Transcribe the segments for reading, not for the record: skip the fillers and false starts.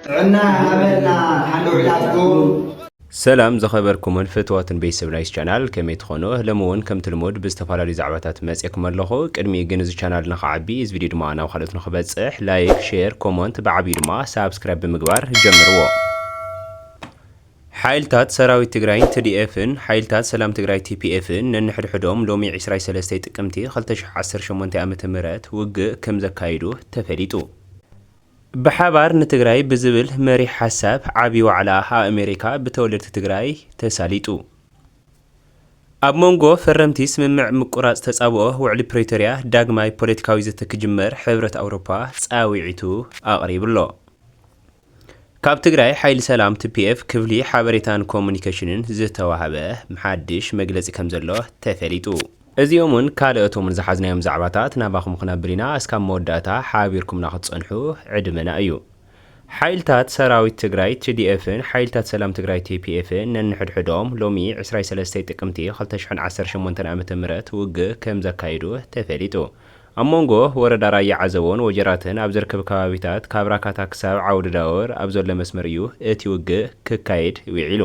عنا عملنا حلو علاجكم سلام زخبركم فتواتن بيسب نايس channel كمي تخونو لمون كم تلمود بستفالالي زعباتات مسيكم اللخو قدمي جنز channel نخعبي إز فيديو دمانا وخلط نخبصح لايك شير كومنت بعبي دما سابسكرايب بمقبار جمروا حايلتات سراويت تግራይ TDF-ን حايلتات سلام تግራይ TPF-ን ነንሕድሕዶም ሎሚ 23 ጥቅምቲ 2018 ዓመተ ምህረት ውግእ ከም ዘካይዱ ተፈሊጡ بحبار نتግራይ بزبل مري حساب عبي وعلى أمريكا بتولد تግራይ تساليتو ኣብ መንጎ ፈረምቲ ስምምዕ ምቁራጽ ተጻብኦ ውዕሊ ፕሪቶሪያ ዳግማይ ፖለቲካዊ ዘተክጅመር ሕብረት ኣውሮፓ ጻዊዒቱ ኣቕሪብሎ ካብ ትግራይ ሓይሊ ሰላም TPF ክፍሊ ሓበሬታን ኮሙኒኬሽንን ዝተዋሃበ መሓድሽ መግለጺ ከም ዘሎ ተፈሊጡ እዚኦምን ካልኦቶምን ዝሓዝናዮም ዛዕባታት ናባኹም ክነብሪና እስካብ መወዳእታ ሓቢርኩም ናኽትጸንሑ ዕድመና እዩ ሓይልታት ሰራዊት ትግራይ TDF-ን ሓይልታት ሰላም ትግራይ TPF-ን ነንሕድሕዶም ሎሚ 23 ጥቅምቲ 2018 ዓመተ ምህረት ውግእ ከም ዘካይዱ ተፈሊጡ ኣብ መንጎ ወረዳ ራያ ዓዘቦን ወጀራትን ኣብ ዝርከብ ከባቢታት ካብ ራካታ ክሳብ ዓውዲ ዳወር ኣብ ዘሎ መስመር እዩ እቲ ውግእ ክካየድ ውዒሉ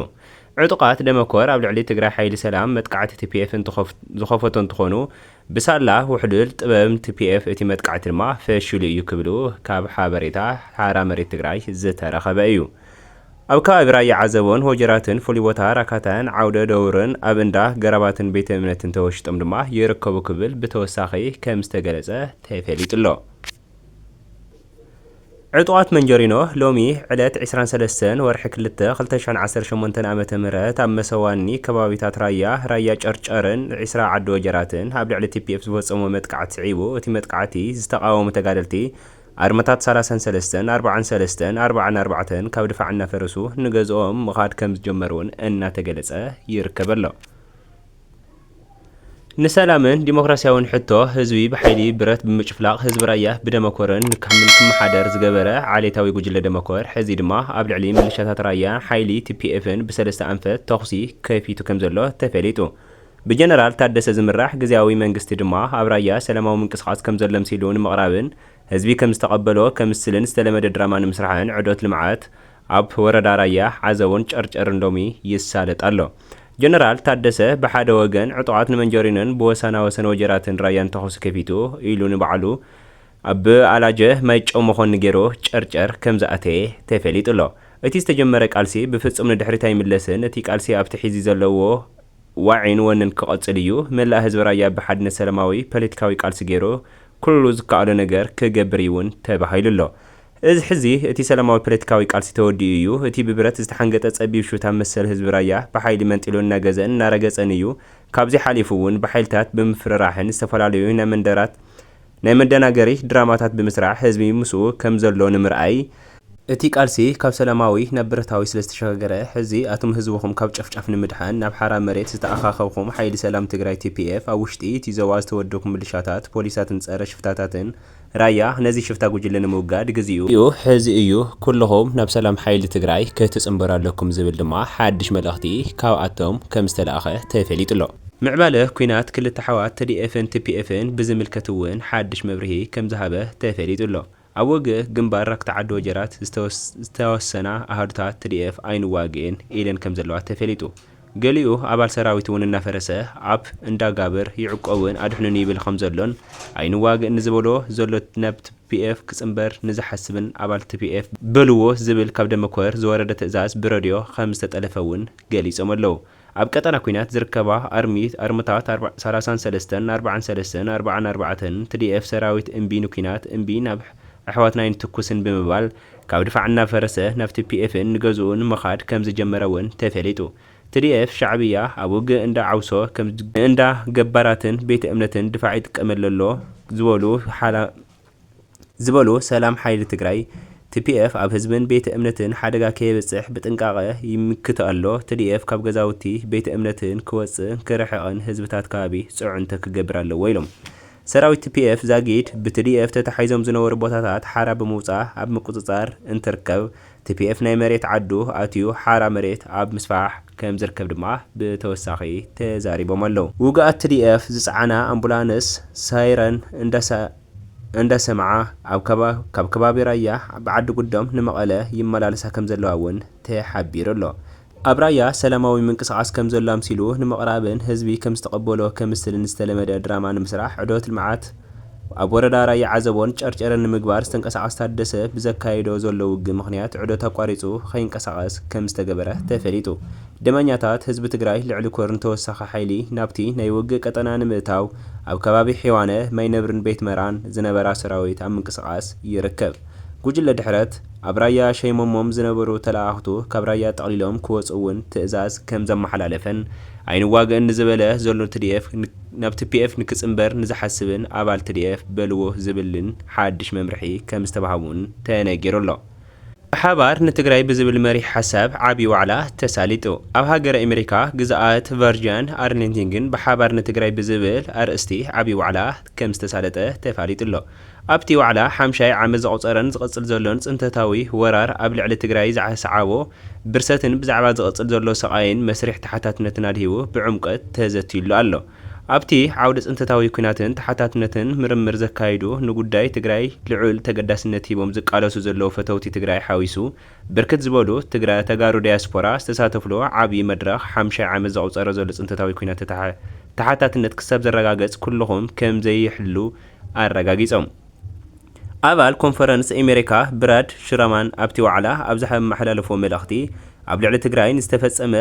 ዕጡቃት ደመኮር ኣብ ልዕሊ ትግራይ ሓይሊ ሰላም መጥቃዕቲ TPF ዝኸፈቱ እንትኾኑ ብሳላ ውሕድል ጥበብ TPF እቲ መጥቃዕቲ ድማ ፈሽሉ እዩ ክብሉ ካብ ሓበሬታ ሓራ መሬት ትግራይ ዝተረኸበ እዩ ኣብ ከባቢ ራያ ዓዘቦን ወጀራትን ፍሉይ ቦታ ራካታን ዓውደ ደውርን ኣብ እንዳ ገረባትን ቤተ እምነትን ተወሽጦም ድማ ይርከቡ ክብል ብተወሳኺ ከም ዝተገለጸ ተፈሊጡሎ ዕጡቃት መንጀሪኖ ሎሚ ዕለት 23 ወርሒ 2 2018 ዓመተ ምህረት ኣብ መሰዋኒ ከባቢታት ራያ ጨርጨርን 20 ዓዲ ወጀራትን ኣብ ልዕሊ TPF ዝፈጸሙ መጥቃዕቲ ስዒቡ እቲ መጥቃዕቲ ዝተቃወሙ ተጋደልቲ ኣርመታት 33 43 44 ካብ ድፋዕ እናፈረሱ ንገዝኦም ምኻድ ከም ዝጀመሩን እናተገለጸ ይርከበሎ ንሰላምን ዲሞክራሲያውን ሕቶ ህዝቢ በሓይሊ ብረት ብምጭፍላቕ ህዝቢ ራያ ብደመኮርን ክመሓደር ዝገበረ ዓሌታዊ ጉጅለ ደመኮር ሕዚ ድማ ኣብ ልዕሊ ሚሊሻታት ራያ ሓይሊ TPF-ን ብሰለስተ ኣንፈት ተኹሲ ከፊቱ ከም ዘሎ ተፈሊጡ ብጀነራል ታደሰ ዝምራሕ ግዝያዊ መንግስቲ ድማ ኣብ ራያ ሰላማዊ ምንቅስቓስ ከም ዘሎ ምሲሉ ንምቕራብን ህዝቢ ከም ዝተቐበሎ ከም ምስልን ዝተለመደ ድራማ ንምስራሕን ዕዶት ልምዓት ኣብ ወረዳ ራያ ዓዘቦን ጨርጨርን ሎሚ ይሳለጥ ኣሎ ጀነራል ታደሰ በሓደ ወገን ዕጡቃት ንመንጀሪንን ብወሰና ወሰን ወጀራትን ራያን ተኹሲ ከፊቱ ኢሉ ንበዓሉ ኣብ ኣላጀ ማይጨው መኾን ገይሮ ጨርጨር ከም ዝኣተየ ተፈሊጡሎ እቲ ዝተጀመረ ቃልሲ ብፍጹም ንድሕሪት ኣይምለስን እቲ ቃልሲ ኣብቲ ሒዚ ዘለዎ ዋዒን ወንን ክቐጽል እዩ መላእ ህዝቢ ራያ ብሓድነት ሰላማዊ ፖለቲካዊ ቃልሲ ገይሮ ኩሉ ዝከኣሎ ነገር ክገብር ይውን ተባሂሉሎ እዚ ሕዚ እቲ ሰላማዊ ፖለቲካዊ ቃልሲ ተወዲኡ እዩ እቲ ብብረት ዝተሓንገጠ ጸቢብ ሹታ መሰል ህዝቢ ራያ ብሓይሊ መንጢሉ እናገዘን እናረገጸን እዩ ካብዚ ሓሊፉ እውን ብሓይልታት ብምፍርራሕን ዝተፈላለዩ ናይ መደናገሪ ድራማታት ብምስራሕ ህዝቢ ምስኡ ከም ዘሎ ንምርኣይ እቲ ቃልሲ ካብ ሰላማዊ ናብ ብረታዊ ስለዝተሸጋገረ ሕዚ ኣቶም ህዝብኹም ካብ ጨፍጫፍ ንምድሓን ናብ ሓራ መሬት ዝተኣኻኸብኩም ሓይሊ ሰላም ትግራይ TPF ኣብ ውሽጢ እቲ ዞባ ዝተወደኩም ሚሊሻታት ፖሊሳትን ጸረ ሽፍታታትን ራያ ነዚ ሽፍታ ጉጅለ ንምውጋድ ግዚኡ ሕዚ እዩ ኩልኹም ናብ ሰላም ሓይሊ ትግራይ ክትጽምበሩ ኣለኩም ዝብል ድማ ሓድሽ መልእኽቲ ካብኣቶም ከም ዝተለኣኸ ተፈሊጡሎ ምዕባለ ኩናት ክልተ ሓዋት TDF-ን TPF-ን ብዝምልከት እውን ሓድሽ መብርሂ ከም ዝሃበ ተፈሊጡሎ ኣብ ወግእ ግንባር ራክታ ዓዲ ወጀራት ዝተወሰና ኣሃዱታት TDF ኣይንዋግእን ኢለን ከም ዘለዋ ተፈሊጡ ገሊኡ ኣባል ሰራዊት እውን እናፈረሰ ኣብ እንዳጋብር ይዕቆብን ኣድሕኑን ይብል ከም ዘሎን ኣይንዋግእን ዝብሎ ዘሎ ናብ TPF ክጽምበር ንዝሓስብን ኣባል TPF በልዎ ዝብል ካብ ደመኮር ዝወረደ ትእዛዝ ብሬድዮ ከም ዝተጠለፈውን ገሊጾም ኣለዉ ኣብ ቀጠና ኩናት ዝርከባ ኣርምታት 33 43 44 TDF ሰራዊት እምቢ ንኩናት እምቢ ናብ ኣሕዋትና ይንትኩስን ብምባል ካብ ድፋዕ እናፈረሰ ናብ TPF-ን ንገዝኡን ምኻድ ከም ዝጀመረውን ተፈሊጡ TDF ሻዕብያ ኣብ ውግእ እንዳ ዓውሶ ከም እንዳ ገባራትን ቤተ እምነትን ድፋዕ ይጥቀመለሎ ዝበሉ ሰላም ሓይሊ ትግራይ TPF ኣብ ህዝብን ቤተ እምነትን ሓደጋ ከየበጽሕ ብጥንቃቐ ይምክት ኣሎ TDF ካብ ገዛውቲ ቤተ እምነትን ክወጽእ ክርሕቕን ህዝብታት ከባቢ ጽዑንተ ክገብር ኣለዎ ኢሎም ሰራዊት TPF ዛጊድ ብTDF ተታሒዞም ዝነበሩ ቦታታት ሓራ ብምውጻእ ኣብ ምቁጽጻር እንትርከብ TPF ናይ መሬት ዓዱ ኣትዩ ሓራ መሬት ኣብ ምስፋሕ ከም ዝርከብ ድማ ብተወሳኺ ተዛሪቦም ኣለዉ ውግኣት TDF ዝጸዓና ኣምቡላንስ ሳይረን እንደሰምዓ ካብ ከባቢ ራያ ብዓዲ ጉዶም ንመቐለ ይመላለሳ ከም ዘለዋ እውን ተሓቢሩ ኣሎ። ኣብ ራያ ሰላማዊ ምንቅስቓስ ከም ዘሎ ኣምሲሉ ንምቕራብን ህዝቢ ከም ዝተቐበሎ ከምስልን ዝተለመደ ድራማ ንምስራሕ ዕዶት ልምዓት ኣብ ወረዳ ራያ ዓዘቦን ጨርጨረን ንምግባር ዝተንቀሳቐስ ታደሰ ብዘካይዶ ዘሎ ውግእ ምኽንያት ዕዶት ኣቋሪጹ ከይንቀሳቐስ ከም ዝተገበረ ተፈሊጡ። ደመኛታት ህዝቢ ትግራይ ልዕሊ ኮርን ተወሳኺ ሓይሊ ናብቲ ናይ ውግእ ቀጠና ንምእታው ኣብ ከባቢ ሒዋነ ማይ ነብርን ቤት መራን ዝነበራ ሰራዊት ኣብ ምንቅስቓስ ይርከብ። ጉጅለ ድሕረት ኣብ ራያ ሸይሞሞም ዝነበሩ ተለኣኽቱ ካብ ራያ ጠቕሊሎም ክወፁ እውን ትእዛዝ ከም ዘመሓላለፈን ኣይንዋግአን ንዝበለ ዘሎ TDF ናብ TPF ንክጽምበር ንዝሓስብን ኣባል TDF በልዎ ዝብልን ሓድሽ መምርሒ ከም ዝተባሃቡን ተነጊሩ ኣሎ። ብሓባር ንትግራይ ብዝብል መሪሕ ሓሳብ ዓብዪ ዋዕላ ተሳሊጡ። ኣብ ሃገረ ኣሜሪካ ግዛኣት ቨርጂን ኣርሊንግተን ብሓባር ንትግራይ ብዝብል ኣርእስቲ ዓብዪ ዋዕላ ከም ዝተሳለጠ ተፋሊጡ ኣሎ። ኣብቲ ዋዕላ 50 ዓመት ዘቑፀረን ዝቕፅል ዘሎን ጽንተታዊ ወራር ኣብ ልዕሊ ትግራይ ዝሰዓቦ ብርሰትን ብዛዕባ ዝቕፅል ዘሎ ሰቓይን መስርሕ ተሓታትነትን ኣድሂቡ ብዕምቀት ተዘቲሉ ኣሎ። ኣብቲ ዓውደ ጽንተታዊ ኩናትን ተሓታትነትን ምርምር ዘካይዱ ንጉዳይ ትግራይ ልዑል ተገዳስነት ሂቦም ዝቃለሱ ዘለዉ ፈተውቲ ትግራይ ሓዊሱ ብርክት ዝበሉ ተጋሩ ዲያስፖራ ዝተሳተፍሎ ዓብዪ መድረኽ 50 ዓመት ዘቑፀረ ዘሎ ጽንተታዊ ኩናት ተሓታትነት ክሳብ ዘረጋገጽ ኩልኹም ከም ዘይሕሉ ኣረጋጊጾም። ኣባል ኮንፈረንስ ኣሜሪካ ብራድ ሽረማን ኣብቲ ዋዕላ ኣብ ዝመሓላለፎ መልእኽቲ ኣብ ልዕሊ ትግራይ ንዝተፈጸመ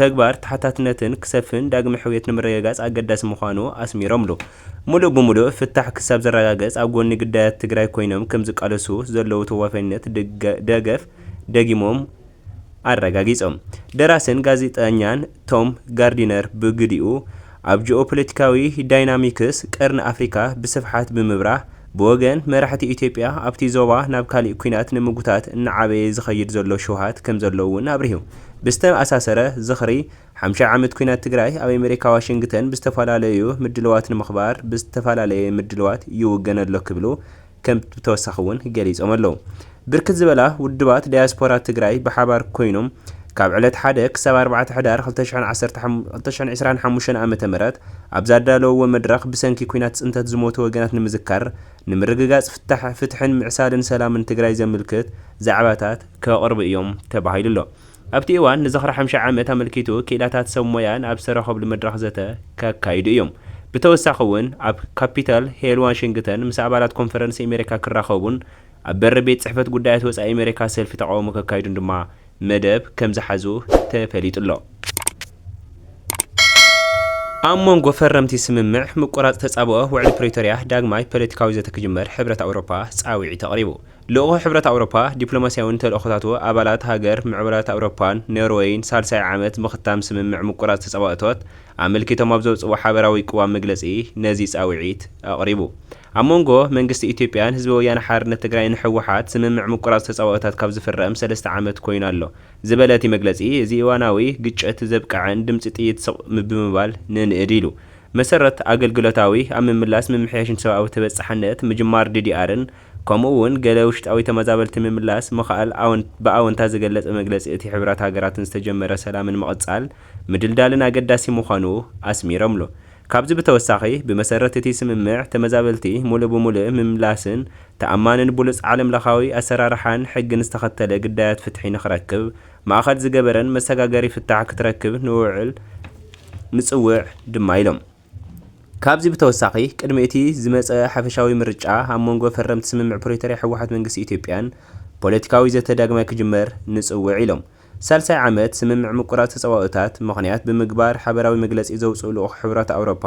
ተግባር ተሓታትነትን ክሰፍን ዳግሚ ሕውየት ንምርግጋጽ ኣገዳሲ ምዃኑ ኣስሚሮምሉ። ሙሉእ ብሙሉእ ፍታሕ ክሳብ ዘረጋገጽ ኣብ ጎኒ ግዳያት ትግራይ ኮይኖም ከም ዝቃለሱ ዘለዉ ተዋፋይነት ደገፍ ደጊሞም ኣረጋጊጾም። ደራስን ጋዜጠኛን ቶም ጋርዲነር ብግዲኡ ኣብ ጂኦፖለቲካዊ ዳይናሚክስ ቀርኒ ኣፍሪካ ብስፍሓት ብምብራህ ብወገን መራሕቲ ኢትዮጵያ ኣብቲ ዞባ ናብ ካሊእ ኩናት ንምጉታት እናዓበየ ዝኸይድ ዘሎ ሸውሃት ከም ዘለዎ እውን ኣብርሂቡ። ብዝተኣሳሰረ ዝኽሪ 50 ዓመት ኩናት ትግራይ ኣብ ኣሜሪካ ዋሽንግተን ብዝተፈላለዩ ምድለዋት ንምኽባር ብዝተፈላለየ ምድለዋት ይውገን ኣሎ ክብሉ ከም ተወሳኺ እውን ገሊጾም ኣለዉ። ብርክት ዝበላ ውድባት ዳያስፖራ ትግራይ ብሓባር ኮይኖም ካብ ዕለት 1 ክሳብ 4 ሕዳር 2025 ዓ.ም ኣብ ዛዳለውዎ መድረኽ ብሰንኪ ኩናት ጽንተት ዝሞቱ ወገናት ንምዝካር ንምርግጋጽ ፍትሕን ምዕሳልን ሰላምን ትግራይ ዘመልክት ዛዕባታት ከቕርቡ እዮም ተባሂሉ ኣሎ። ኣብቲ እዋን ንዝኽሪ 50 ዓመት ኣመልኪቱ ክኢላታት ሰብ ሞያን ኣብ ዝተረኸብሉ መድረኽ ዘተ ከካይዱ እዮም። ብተወሳኺ እውን ኣብ ካፒታል ሂል ዋሽንግተን ምስ ኣባላት ኮንፈረንስ ኣሜሪካ ክራኸቡን ኣብ በሪ ቤት ጽሕፈት ጉዳያት ወጻኢ ኣሜሪካ ሰልፊ ተቃውሞ ከካይዱን ድማ መደብ ከም ዝሓዙ ተፈሊጡ ኣሎ። ኣብ መንጎ ፈረምቲ ስምምዕ ምቁራጽ ተጻብኦ ውዕሊ ፕሪቶርያ ዳግማይ ፖለቲካዊ ዘተ ክጅመር ሕብረት ኣውሮፓ ጻዊዒት ተቕሪቡ። ልኡኽ ሕብረት ኣውሮፓ ዲፕሎማስያውን ተልእኾታቱ ኣባላት ሃገር ምዕቡላት ኣውሮፓን ኖርዌይን ሳልሳይ ዓመት ምኽታም ስምምዕ ምቁራጽ ተጻብኦቶት ኣመልኪቶም ኣብ ዘውፅዎ ሓበራዊ ቅዋም መግለጺ ነዚ ጻዊዒት ኣቕሪቡ። ኣብ መንጎ መንግስቲ ኢትዮጵያን ህዝቢ ወያነ ሓርነት ትግራይን ሕወሓት ስምምዕ ምቁራጽ ተጻብኦታት ካብ ዝፍረም 3 ዓመት ኮይኑ ኣሎ ዝበለ እቲ መግለጺ እዚ እዋናዊ ግጭት ዘብቅዐን ድምፂ ጥይት ብምባል ንንእድ ኢሉ መሰረት ኣገልግሎታዊ ኣብ ምምላስ ምምሕያሽን ሰብኣዊ ተበጻሕነት ምጅማር DDRን ከምኡውን ገለ ውሽጣዊ ተመዛበልቲ ምምላስ ምኽኣል ብኣወንታ ዝገለጸ መግለጺ እቲ ሕብራት ሃገራትን ዝተጀመረ ሰላምን መቕጻል ምድልዳልን ኣገዳሲ ምዃኑ ኣስሚሮምሉ። ካብዚ ብተወሳኺ ብመሰረት እቲ ስምምዕ ተመዛበልቲ ሙሉእ ብሙሉእ ምምላስን ተኣማንን ብሉጽ ዓለም ለኻዊ ኣሰራርሓን ሕግን ዝተኸተለ ግዳያት ፍትሒ ንኽረክብ ማእኸል ዝገበረን መሰጋገሪ ፍታሕ ክትረክብ ንውዕል ምጽውዕ ድማ ኢሎም። ካብዚ ብተወሳኺ ቅድሚ እቲ ዝመጸ ሓፈሻዊ ምርጫ ኣብ መንጎ ፈረምቲ ስምምዕ ፕሪቶርያ ሕወሓት መንግስቲ ኢትዮጵያን ፖለቲካዊ ዘተ ዳግማይ ክጅመር ንጽውዕ ኢሎም። ሳልሳይ ዓመት ስምምዕ ምቁራጽ ተጻብኦታት ምኽንያት ብምግባር ሓበራዊ መግለጺ ዘውፅኡ ልኡኽ ሕብረት ኣውሮፓ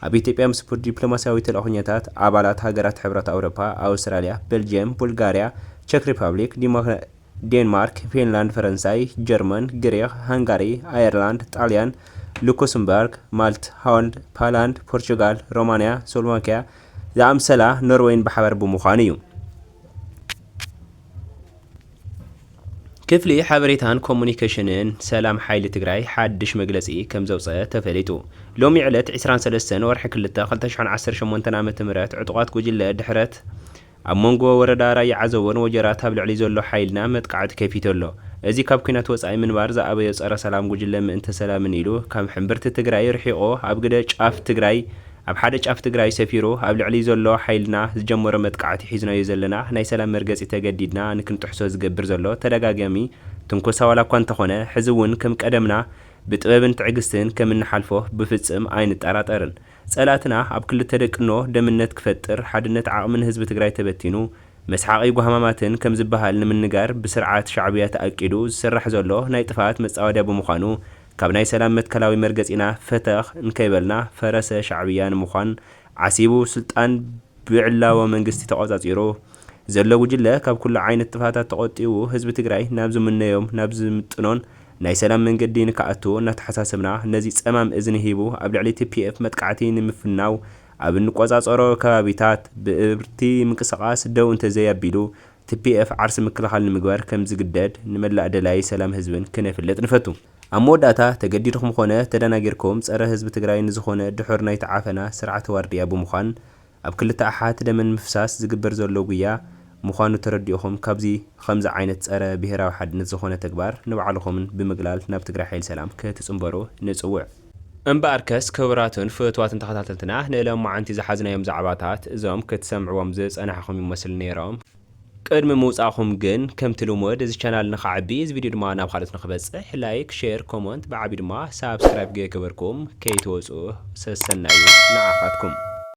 ኣብ ኢትዮጵያ ምስ ዲፕሎማስያዊ ተልእኾኛታት ኣባላት ሃገራት ሕብረት ኣውሮፓ ኣውስትራልያ፣ ቤልጅየም፣ ቡልጋርያ፣ ቼክ ሪፐብሊክ፣ ዴንማርክ፣ ፊንላንድ፣ ፈረንሳይ፣ ጀርመን፣ ግሪክ፣ ሃንጋሪ፣ ኣየርላንድ፣ ጣልያን፣ ሉክሰምበርግ፣ ማልታ፣ ሆላንድ፣ ፖላንድ፣ ፖርቹጋል፣ ሮማንያ፣ ስሎቫክያ ዝኣምሰላ ኖርዌይን ብሓባር ብምዃኑ እዩ። ክፍሊ ሓበሬታን ኮሙኒኬሽንን ሰላም ሓይሊ ትግራይ ሓድሽ መግለጺ ከም ዘውፅአ ተፈሊጡ። ሎሚ ዕለት 23 ወርሒ 2 2018 ዓ.ም ዕጡቓት ጉጅለ ድሕረት ኣብ መንጎ ወረዳ ራያ ዓዘቦን ወጀራት ኣብ ልዕሊ ዘሎ ሓይልና መጥቃዕቲ ከፊቱ ኣሎ። እዚ ካብ ኩናት ወጻኢ ምንባር ዝኣበየ ጸረ ሰላም ጉጅለ ምእንተ ሰላምን ኢሉ ካብ ሕምብርቲ ትግራይ ርሒቑ ኣብ ግደ ጫፍ ትግራይ ኣብ ሓደ ጫፍ ትግራይ ሰፊሩ ኣብ ልዕሊ ዘሎ ሓይልና ዝጀመረ መጥቃዕቲ ሒዝናዮ ዘለና ናይ ሰላም መርገፂ ተገዲድና ንክንጥሕሶ ዝገብር ዘሎ ተደጋጋሚ ትንኮሳ ዋላ እኳ እንተኾነ ሕዚ እውን ከም ቀደምና ብጥበብን ትዕግስትን ከም እንሓልፎ ብፍጽም ኣይንጠራጠርን። ጸላትና ኣብ ክልተ ደቅኖ ደምነት ክፈጥር ሓድነት ዓቕምን ህዝቢ ትግራይ ተበቲኑ መስሓቂ ጓህማማትን ከም ዝበሃል ንምንጋር ብስርዓት ሻዕብያ ተኣቂዱ ዝስራሕ ዘሎ ናይ ጥፋት መጻወድያ ብምዃኑ ካብ ናይ ሰላም መትከላዊ መርገፂና ፈተኽ እንከይበልና ፈረሰ ሻዕብያ ንምዃን ዓሲቡ ስልጣን ብዕላዎ መንግስቲ ተቆጻጺሩ ዘሎ ጉጅለ ካብ ኩሉ ዓይነት ጥፋታት ተቆጢቡ ህዝቢ ትግራይ ናብ ዝምነዮም ናብ ዝምጥኖን ናይ ሰላም መንገዲ ንክኣቱ እናተሓሳሰብና ነዚ ጸማም እዝኒ ሂቡ ኣብ ልዕሊ TPF መጥቃዕቲ ንምፍናው ኣብ እንቆጻጸሮ ከባቢታት ብእብርቲ ምንቅስቓስ ደው እንተዘያቢሉ TPF ዓርሲ ምክልኻል ንምግባር ከም ዝግደድ ንመላእ ደላይ ሰላም ህዝብን ክነፍለጥ ንፈቱ። ኣብ መወዳእታ ተገዲድኩም ኾነ ተደናጊርኩም ጸረ ህዝቢ ትግራይ ንዝኾነ ድሑር ናይ ተዓፈና ስርዓተ ዋርድያ ብምዃን ኣብ ክልተ ኣሓት ደመን ምፍሳስ ዝግበር ዘሎ ጉያ ምዃኑ ተረዲኡኹም ካብዚ ከምዚ ዓይነት ጸረ ብሄራዊ ሓድነት ዝኾነ ተግባር ንባዕልኹምን ብምግላል ናብ ትግራይ ሓይሊ ሰላም ክትጽንበሩ ንጽውዕ። እምበኣርከስ ክቡራትን ፍትዋትን ተኸታተልትና ንዕሎም መዓንቲ ዝሓዝናዮም ዛዕባታት እዞም ክትሰምዕዎም ዝጸናሕኹም ይመስል ነይሮም። ቅድሚ ምውጻእኹም ግን ከምቲ ልሙድ እዚ ቻናል ንኽዓቢ እዚ ቪድዮ ድማ ናብ ካልኦት ንኽበጽሕ ላይክ፣ ሼር፣ ኮመንት ብዓቢ ድማ ሳብስክራይብ ገይገበርኩም ከይትወጽኡ ሰሰናዩ ንዓኻትኩም።